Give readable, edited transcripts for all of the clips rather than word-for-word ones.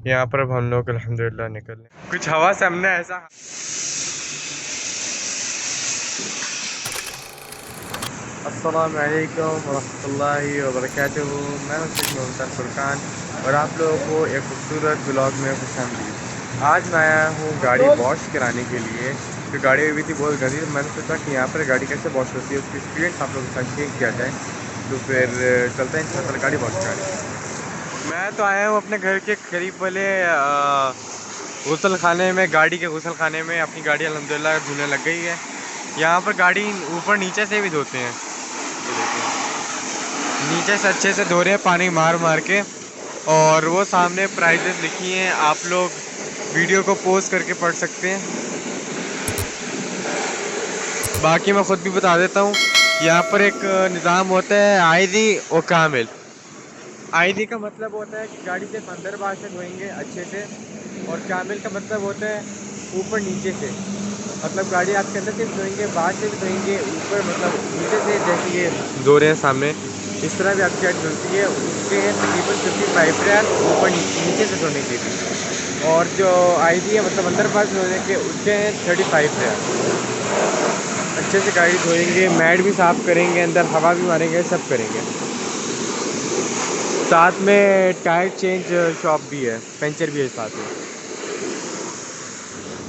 यहाँ पर अब हम लोग अल्हम्दुलिल्लाह निकल कुछ हवा से हमने ऐसा। अस्सलाम वालेकुम वरहमतुल्लाहि वबरकातुहू। मैं हूं शेख मोहम्मद फुरकान और आप लोगों को एक खूबसूरत ब्लॉग में खुशामदीद। आज मैं आया हूँ गाड़ी वॉश कराने के लिए। तो गाड़ी हुई थी बहुत गंदी, तो मैंने सोचा कि यहाँ पर गाड़ी कैसे वॉश होती है उसकी एक्सपीरियंस आप लोगों के साथ शेयर किया जाए। तो फिर चलते हैं इंशाअल्लाह गाड़ी वॉश कराने। मैं तो आया हूँ अपने घर के करीब वाले गुसल खाने में, गाड़ी के गुसल खाने में। अपनी गाड़ी अल्हम्दुलिल्लाह धुलने लग गई है। यहाँ पर गाड़ी ऊपर नीचे से भी धोते हैं, ये देखिए नीचे से अच्छे से धो रहे हैं पानी मार मार के। और वो सामने प्राइजेस लिखी हैं, आप लोग वीडियो को पोस्ट करके पढ़ सकते हैं। बाकी मैं ख़ुद भी बता देता हूँ, यहाँ पर एक निज़ाम होता है आईदी और कामिल। आईदी का मतलब होता है कि गाड़ी सिर्फ अंदर बाहर से धोएंगे अच्छे से, और कामिल का मतलब होता है ऊपर नीचे से। मतलब गाड़ी आपके अंदर से भी धोएंगे, बाहर से भी धोएंगे, ऊपर मतलब नीचे से, जैसे ये धो रहे हैं सामने, इस तरह भी आपकी गाड़ी धुलती है। उसके हैं तकरीबन 55 रियाल ऊपर नीचे से धोने के लिए। और जो आईडी है मतलब अंदर बाहर धोने के, उसके हैं 35 रियाल। अच्छे से गाड़ी धोएंगे, मैट भी साफ़ करेंगे, अंदर हवा भी मारेंगे, सब करेंगे। साथ में टायर चेंज शॉप भी है, पंचर भी है साथ में।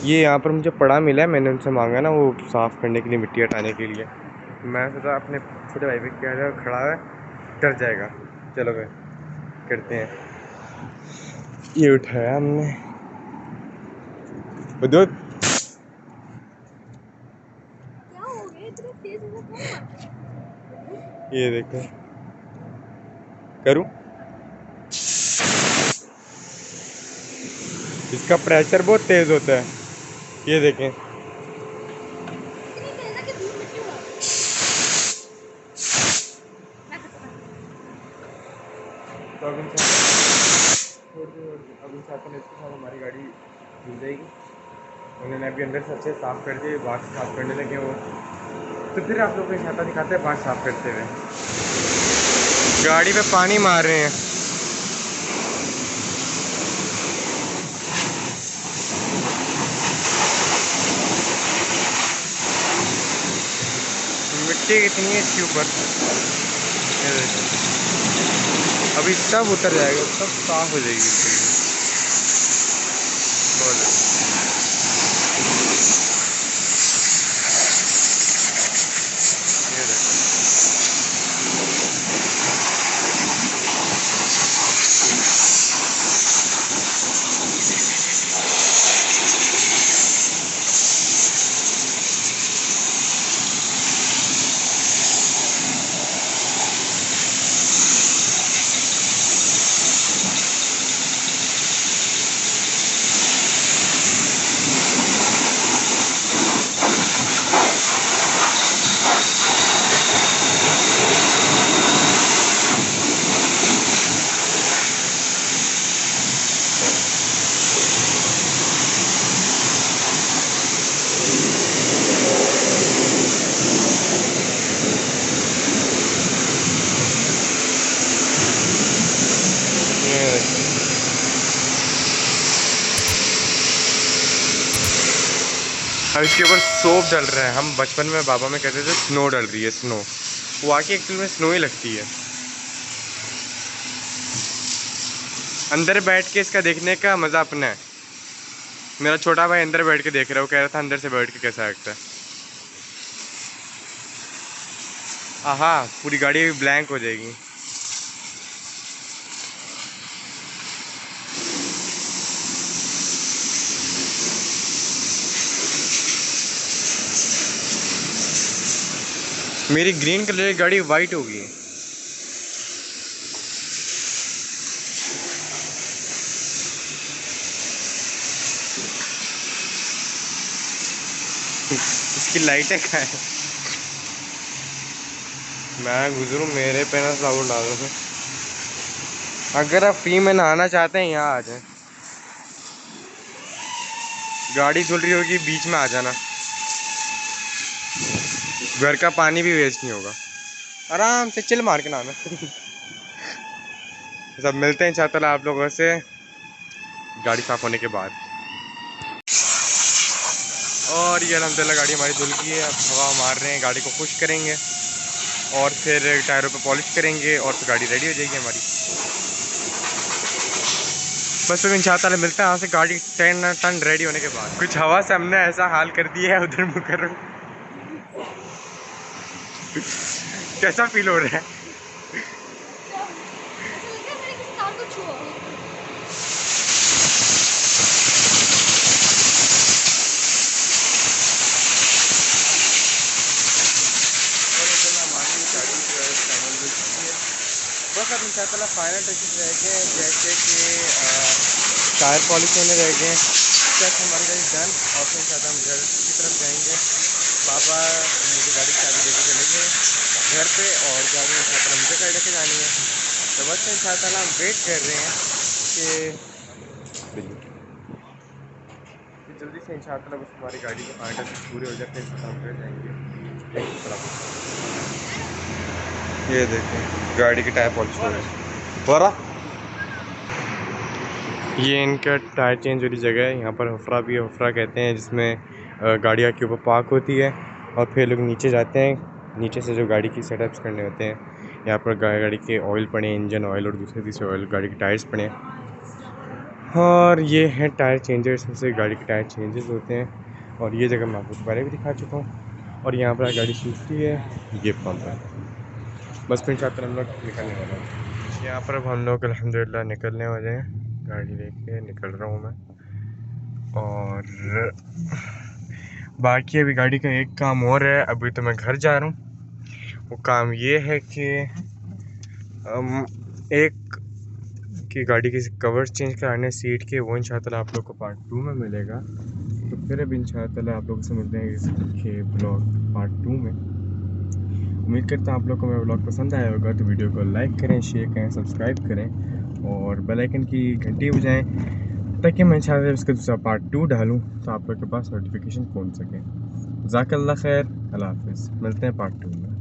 ये यहाँ पर मुझे पड़ा मिला है, मैंने उनसे मांगा ना वो साफ़ करने के लिए, मिट्टी हटाने के लिए। मैं सोचा अपने छोटे भाई पे क्या है, खड़ा है डर जाएगा। चलो भाई करते हैं। ये उठाया हमने दो। ये देखो करूँ, इसका प्रेशर बहुत तेज़ होता है। ये देखें, तो अब इंशाअल्लाह इसके साथ हमारी गाड़ी धुल जाएगी। उन्होंने अभी अंदर से अच्छे साफ़ कर दिए, बाहर से साफ़ करने लगे वो। तो फिर आप लोग को छाता दिखाते हैं बाहर साफ़ करते हुए। गाड़ी पे पानी मार रहे हैं। मिट्टी कितनी है इसके ऊपर, अभी सब उतर जाएगा, सब साफ हो जाएगी बहुत। अब इसके ऊपर सोप डल रहा है। हम बचपन में बाबा में कहते थे स्नो डल रही है, स्नो। वो आके एक्चुअल में स्नो ही लगती है। अंदर बैठ के इसका देखने का मज़ा अपना है। मेरा छोटा भाई अंदर बैठ के देख रहा है, वो कह रहा था अंदर से बैठ के कैसा लगता है। आहा, पूरी गाड़ी ब्लैंक हो जाएगी। मेरी ग्रीन कलर की गाड़ी वाइट होगी। इसकी लाइटें क्या है? मैं गुजरूँ मेरे पे ना साबुन डाल दो। अगर आप फ्री में नहाना चाहते हैं यहाँ आ जाए, गाड़ी धुल रही होगी बीच में आ जाना, घर का पानी भी वेस्ट नहीं होगा, आराम से चिल मार के नहाना। सब मिलते हैं इंशाअल्लाह आप लोगों से गाड़ी साफ़ होने के बाद। और ये अल्हम्दुलिल्लाह गाड़ी हमारी धुल गई है। अब हवा मार रहे हैं, गाड़ी को खुश करेंगे और फिर टायरों पे पॉलिश करेंगे और फिर गाड़ी रेडी हो जाएगी हमारी। बस फिर इंशाअल्लाह मिलते हैं यहाँ से गाड़ी टन रेडी होने के बाद। कुछ हवा से हमने ऐसा हाल कर दिया है, उधर मुँह कर रहा हूँ। कैसा फील हो रहा है? बस अब इंशाअल्लाह फाइनल टचेस रह गए हैं, जैसे कि टायर पॉलिश होने रह गए हैं। चेक हमारी गाड़ी डन और फिर इंशाअल्लाह हम घर की तरफ जाएंगे। पापा मुझे गाड़ी की चाबी लेके चले गए घर पे और गाड़ी इंशाअल्लाह मुझे गाड़ी लेके जानी है। तो बस इंशाअल्लाह हम वेट कर रहे हैं कि जल्दी से इंशाअल्लाह बस हमारी गाड़ी के फाइनल टचेस पूरे हो जाते हैं, हम घर जाएंगे। ये देखें गाड़ी की टायर पॉलिश हो रहा है। ये इनका टायर चेंज वाली जगह है। यहाँ पर हुफ्रा भी है, हुफ्रा कहते हैं जिसमें गाड़ियाँ के ऊपर पार्क होती है और फिर लोग नीचे जाते हैं। नीचे से जो गाड़ी की सेटअप्स करने होते हैं, यहाँ पर गाड़ी के ऑयल पड़े, इंजन ऑयल और दूसरे तीसरे ऑयल, गाड़ी के टायर्स पड़े हैं। और ये हैं टायर चेंजर, इसमें से गाड़ी के टायर चेंजेस होते हैं। और ये जगह मैं आपको पहले भी दिखा चुका हूँ। और यहाँ पर गाड़ी सूखती है, ये पंप है। बस फिर इंशाअल्लाह हम लोग निकलने वाले हैं। यहाँ पर अब हम लोग अल्हम्दुलिल्लाह निकलने वाले हैं। गाड़ी लेके निकल रहा हूँ मैं। और बाकी अभी गाड़ी का एक काम और है, अभी तो मैं घर जा रहा हूँ। वो काम ये है कि एक कि गाड़ी के कवर्स चेंज कराने सीट के, वो इंशाअल्लाह आप लोग को पार्ट 2 में मिलेगा। तो फिर अभी इंशाअल्लाह आप लोग से मिलते हैं इसके ब्लॉग पार्ट 2 में। उम्मीद करता हूँ आप लोग को मेरा ब्लॉग पसंद आया होगा। तो वीडियो को लाइक करें, शेयर करें, सब्सक्राइब करें और बेल आइकन की घंटी बजाएं, ताकि मैं इंशाअल्लाह इसका दूसरा पार्ट 2 डालूँ तो आप लोग के पास नोटिफिकेशन पहुँच सके। जज़ाकल्लाह खैर, अल्लाह हाफ़िज़। मिलते हैं पार्ट 2 में।